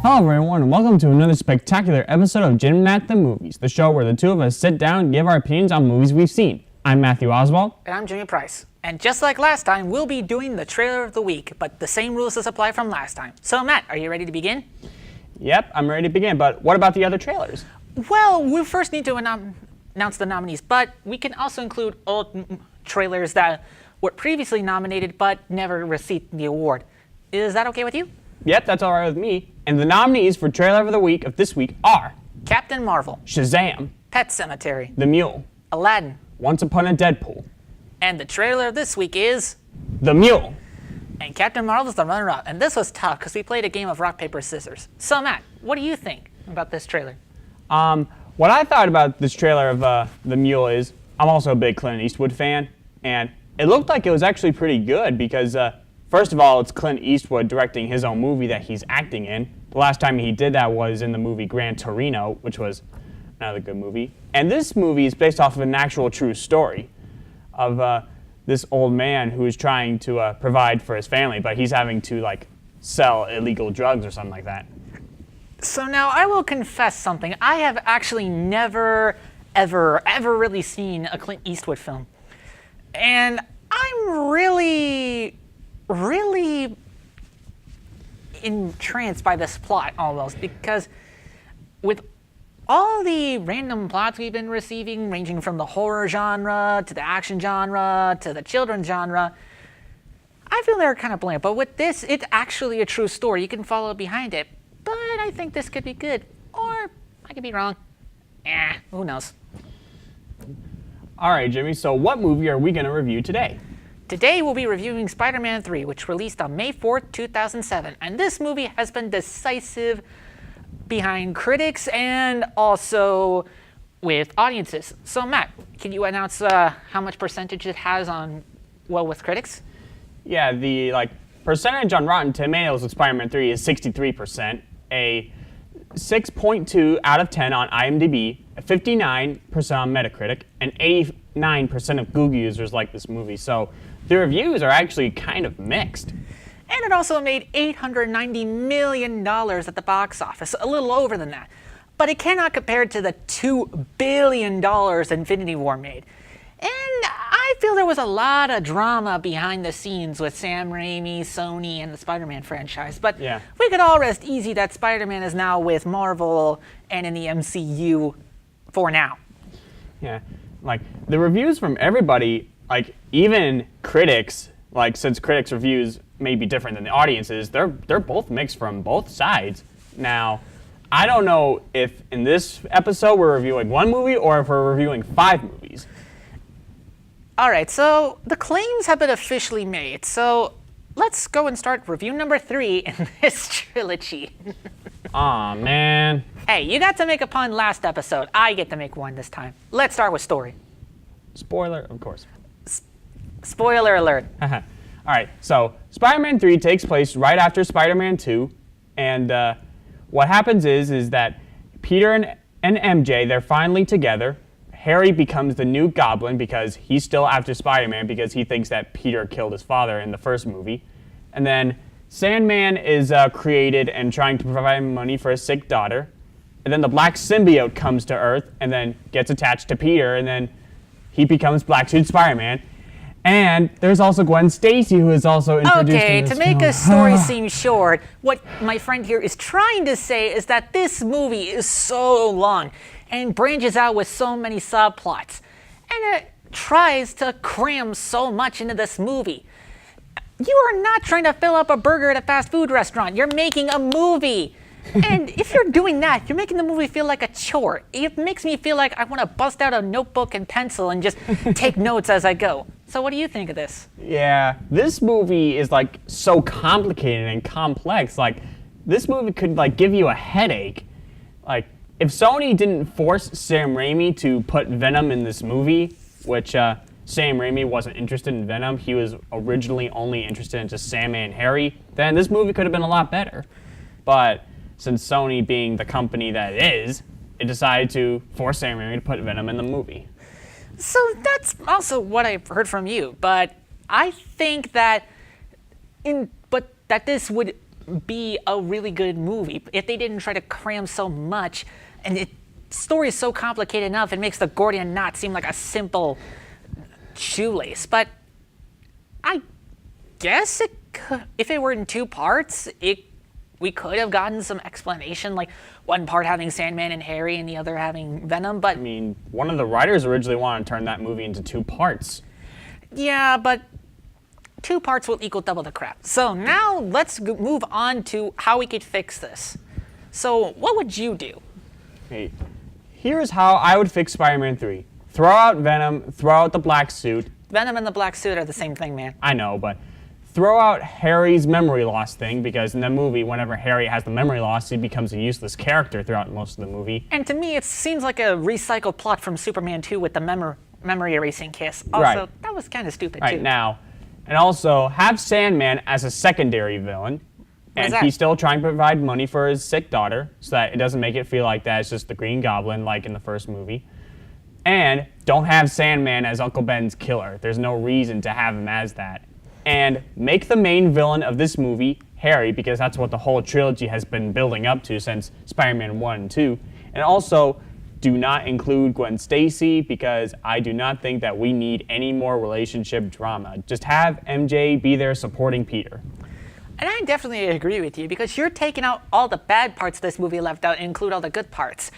Hello everyone and welcome to another spectacular episode of Jim at the Movies, the show where the two of us sit down and give our opinions on movies we've seen. I'm Matthew Oswald. And I'm Jimmy Price. And just like last time, we'll be doing the trailer of the week, but the same rules as apply from last time. So Matt, are you ready to begin? Yep, I'm ready to begin, but what about the other trailers? Well, we first need to announce the nominees, but we can also include old trailers that were previously nominated but never received the award. Is that okay with you? Yep, that's alright with me. And the nominees for trailer of the week of this week are Captain Marvel, Shazam, Pet Sematary, The Mule, Aladdin, Once Upon a Deadpool, and the trailer of this week is The Mule. And Captain Marvel's the runner-up. And this was tough because we played a game of rock, paper, scissors. So Matt, what do you think about this trailer? What I thought about this trailer of The Mule is, I'm also a big Clint Eastwood fan, and it looked like it was actually pretty good because, first of all, it's Clint Eastwood directing his own movie that he's acting in. The last time he did that was in the movie Gran Torino, which was another good movie. And this movie is based off of an actual true story of this old man who is trying to provide for his family, but he's having to, like, sell illegal drugs or something like that. So now I will confess something. I have actually never, ever really seen a Clint Eastwood film. And I'm really entranced by this plot almost, because with all the random plots we've been receiving, ranging from the horror genre to the action genre to the children's genre, I feel they're kind of bland. But with this, it's actually a true story. You can follow behind it. But I think this could be good. Or I could be wrong. Who knows? All right, Jimmy, so what movie are we going to review today? Today we'll be reviewing Spider-Man 3, which released on May 4th, 2007. And this movie has been decisive behind critics and also with audiences. So Matt, can you announce how much percentage it has on, well, with critics? Yeah, the percentage on Rotten Tomatoes with Spider-Man 3 is 63%, a 6.2 out of 10 on IMDb, a 59% on Metacritic, and 89% of Google users like this movie. So the reviews are actually kind of mixed. And it also made $890 million at the box office, a little over than that. But it cannot compare to the $2 billion Infinity War made. And I feel there was a lot of drama behind the scenes with Sam Raimi, Sony, and the Spider-Man franchise. But yeah, we could all rest easy that Spider-Man is now with Marvel and in the MCU for now. Yeah, like the reviews from everybody, like even critics, like since critics' reviews may be different than the audiences, they're both mixed from both sides. Now, I don't know if in this episode we're reviewing one movie or if we're reviewing 5 movies. All right, so the claims have been officially made. So let's go and start review number 3 in this trilogy. Aw, man. Hey, you got to make a pun last episode. I get to make one this time. Let's start with story. Spoiler, of course. Spoiler alert. All right, so Spider-Man 3 takes place right after Spider-Man 2, and what happens is that Peter and MJ, they're finally together. Harry becomes the new Goblin because he's still after Spider-Man because he thinks that Peter killed his father in the first movie. And then Sandman is created and trying to provide money for his sick daughter. And then the Black Symbiote comes to Earth and then gets attached to Peter, and then he becomes Black Suit Spider-Man. And there's also Gwen Stacy, who is also introduced in this to make film. a story seem short, what my friend here is trying to say is that this movie is so long and branches out with so many subplots. And it tries to cram so much into this movie. You are not trying to fill up a burger at a fast food restaurant. You're making a movie. And if you're doing that, you're making the movie feel like a chore. It makes me feel like I want to bust out a notebook and pencil and just take notes as I go. So what do you think of this? Yeah, this movie is like so complicated and complex. Like, this movie could like give you a headache. Like, if Sony didn't force Sam Raimi to put Venom in this movie, which Sam Raimi wasn't interested in Venom, he was originally only interested in just Sandman and Harry, then this movie could have been a lot better. But since Sony being the company that it is, it decided to force Sam Raimi to put Venom in the movie. So that's also what I've heard from you, but I think that that this would be a really good movie if they didn't try to cram so much. And the story is so complicated enough, it makes the Gordian knot seem like a simple shoelace. But I guess if it were in 2 parts, we could have gotten some explanation, like one part having Sandman and Harry and the other having Venom. But I mean, one of the writers originally wanted to turn that movie into 2 parts. yeah, but 2 parts will equal double the crap. So now let's move on to how we could fix this. So what would you do? Hey, here's how I would fix Spider-Man 3. Throw out Venom, throw out the black suit. Venom and the black suit are the same thing, man. I know, but throw out Harry's memory loss thing, because in the movie, whenever Harry has the memory loss, he becomes a useless character throughout most of the movie. And to me, it seems like a recycled plot from Superman 2 with the memory erasing kiss. Also, Right. that was kind of stupid Right too. now, and also have Sandman as a secondary villain, What is and that? he's still trying to provide money for his sick daughter, so that it doesn't make it feel like that it's just the Green Goblin like in the first movie. And don't have Sandman as Uncle Ben's killer. There's no reason to have him as that. And make the main villain of this movie Harry, because that's what the whole trilogy has been building up to since Spider-Man 1 and 2. And also, do not include Gwen Stacy, because I do not think that we need any more relationship drama. Just have MJ be there supporting Peter. And I definitely agree with you, because you're taking out all the bad parts this movie left out and include all the good parts.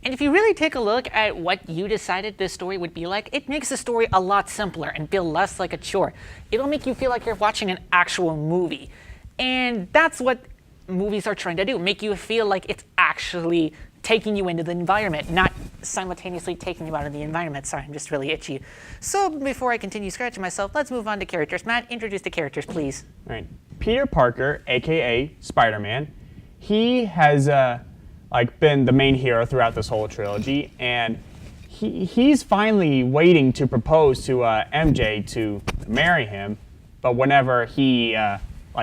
And if you really take a look at what you decided this story would be like, it makes the story a lot simpler and feel less like a chore. It'll make you feel like you're watching an actual movie. And that's what movies are trying to do, make you feel like it's actually taking you into the environment, not simultaneously taking you out of the environment. Sorry, I'm just really itchy. So before I continue scratching myself, let's move on to characters. Matt, introduce the characters, please. Right. Peter Parker, aka Spider-Man, he has been the main hero throughout this whole trilogy, and he's finally waiting to propose to MJ to marry him. But whenever he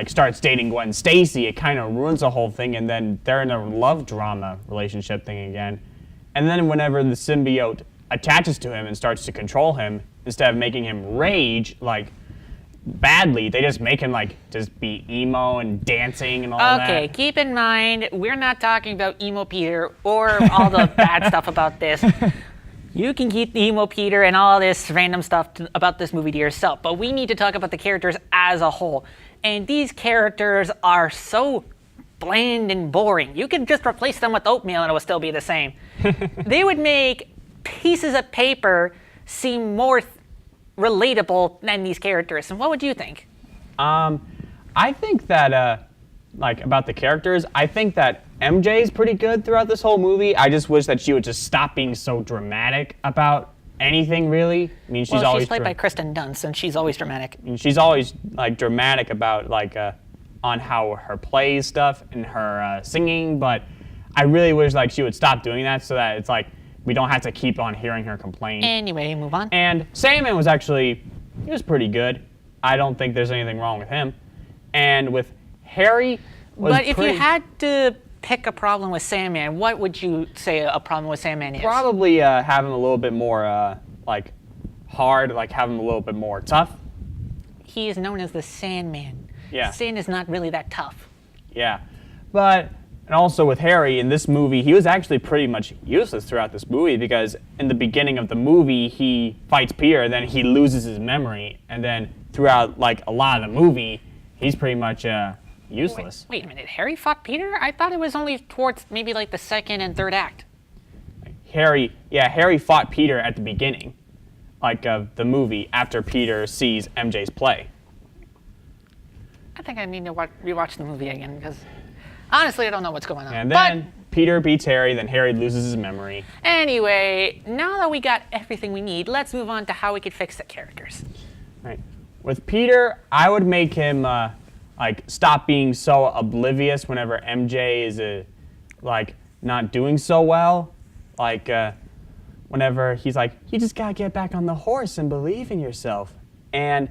starts dating Gwen Stacy, it kind of ruins the whole thing, and then they're in a love drama relationship thing again. And then whenever the symbiote attaches to him and starts to control him, instead of making him rage badly, they just make him just be emo and dancing and all that. Okay, keep in mind, we're not talking about emo Peter or all the bad stuff about this. You can keep the emo Peter and all this random stuff about this movie to yourself, but we need to talk about the characters as a whole. And these characters are so bland and boring. You could just replace them with oatmeal and it would still be the same. They would make pieces of paper seem more relatable than these characters. And what would you think? I think that, about the characters, I think that MJ is pretty good throughout this whole movie. I just wish that she would just stop being so dramatic about anything, really. I mean, she's always played by Kristen Dunst, and she's always dramatic. she's always dramatic about on how her plays stuff and her singing, but I really wish she would stop doing that, so that it's we don't have to keep on hearing her complain. Anyway, move on. And Sandman he was pretty good. I don't think there's anything wrong with him. And with Harry But if you had to pick a problem with Sandman, what would you say a problem with Sandman is? probably have him a little bit more hard, have him a little bit more tough. He is known as the Sandman. Yeah. Sand is not really that tough. Yeah. And also with Harry, in this movie, he was actually pretty much useless throughout this movie, because in the beginning of the movie, he fights Peter, then he loses his memory, and then throughout a lot of the movie, he's pretty much useless. Wait a minute, Harry fought Peter? I thought it was only towards maybe the second and third act. Harry fought Peter at the beginning, of the movie, after Peter sees MJ's play. I think I need to rewatch the movie again, because honestly, I don't know what's going on. And then Peter beats Harry, then Harry loses his memory. Anyway, now that we got everything we need, let's move on to how we could fix the characters. Right. With Peter, I would make him stop being so oblivious whenever MJ is not doing so well. Whenever he's you just gotta get back on the horse and believe in yourself. And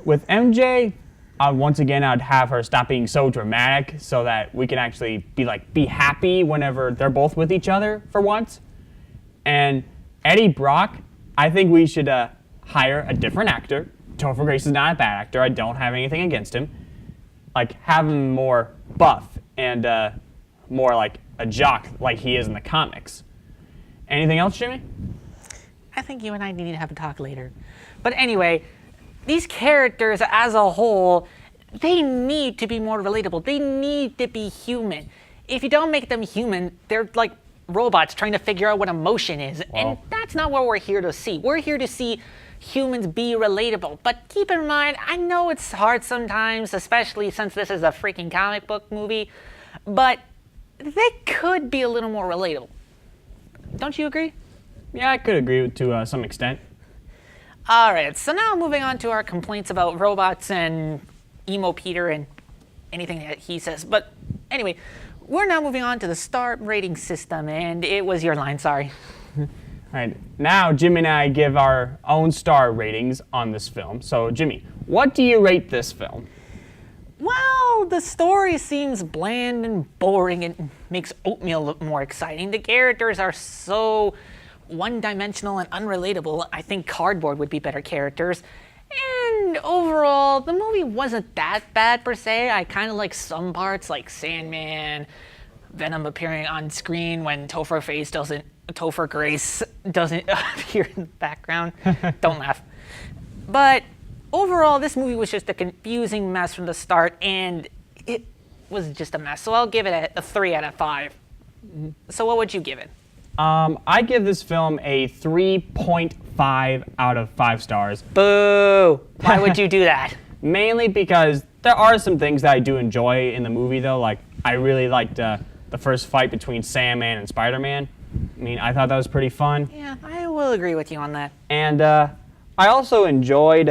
with MJ, once again, I'd have her stop being so dramatic, so that we can actually be happy whenever they're both with each other for once. And Eddie Brock, I think we should hire a different actor. Topher Grace is not a bad actor. I don't have anything against him. like have him more buff and more like a jock like he is in the comics. Anything else, Jimmy? I think you and I need to have a talk later. But anyway, these characters as a whole, they need to be more relatable. They need to be human. If you don't make them human, they're like robots trying to figure out what emotion is. And that's not what we're here to see. We're here to see humans be relatable. But keep in mind, I know it's hard sometimes, especially since this is a freaking comic book movie, but they could be a little more relatable. Don't you agree? Yeah, I could agree to some extent. All right, so now moving on to our complaints about robots and emo Peter and anything that he says. But anyway, we're now moving on to the star rating system, and it was your line, sorry. All right, now Jimmy and I give our own star ratings on this film. So Jimmy, what do you rate this film? Well, the story seems bland and boring and makes oatmeal look more exciting. The characters are so one-dimensional and unrelatable. I think cardboard would be better characters. And overall, the movie wasn't that bad per se. I kind of like some parts, like Sandman, Venom appearing on screen when Topher Grace doesn't appear in the background. Don't laugh. But overall, this movie was just a confusing mess from the start, and it was just a mess. So I'll give it a 3 out of 5. So what would you give it? I give this film a 3.5 out of 5 stars. Boo! Why would you do that? Mainly because there are some things that I do enjoy in the movie, though. Like, I really liked the first fight between Sandman and Spider-Man. I mean, I thought that was pretty fun. Yeah, I will agree with you on that. And I also enjoyed,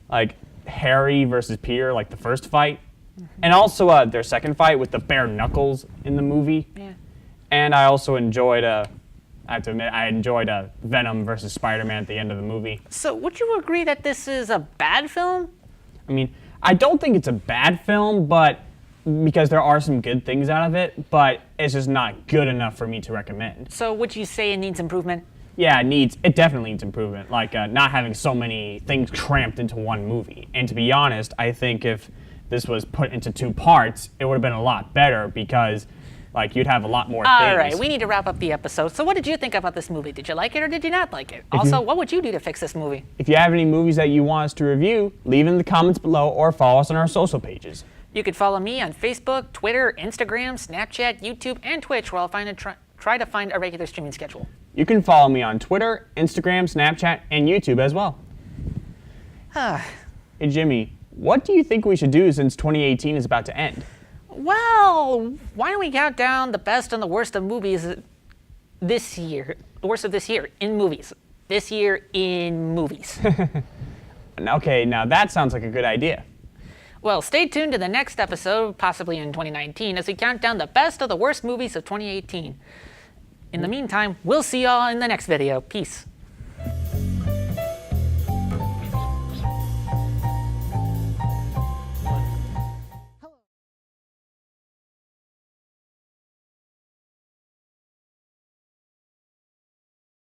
like, Harry versus Peter, like the first fight. And also their second fight with the bare knuckles in the movie. Yeah. And I also enjoyed, I have to admit, I enjoyed Venom versus Spider-Man at the end of the movie. So would you agree that this is a bad film? I mean, I don't think it's a bad film, but because there are some good things out of it, but it's just not good enough for me to recommend. So would you say it needs improvement? Yeah, it definitely needs improvement, like not having so many things cramped into one movie. And to be honest, I think if this was put into 2 parts, it would have been a lot better because like you'd have a lot more things. All right, we need to wrap up the episode. So what did you think about this movie? Did you like it or did you not like it? Also, what would you do to fix this movie? If you have any movies that you want us to review, leave it in the comments below or follow us on our social pages. You can follow me on Facebook, Twitter, Instagram, Snapchat, YouTube, and Twitch, where I'll try to find a regular streaming schedule. You can follow me on Twitter, Instagram, Snapchat, and YouTube as well. Hey Jimmy, what do you think we should do since 2018 is about to end? Well, why don't we count down the best and the worst of movies this year? The worst of this year in movies. This year in movies. Okay, now that sounds like a good idea. Well, stay tuned to the next episode, possibly in 2019, as we count down the best of the worst movies of 2018. In the meantime, we'll see y'all in the next video. Peace.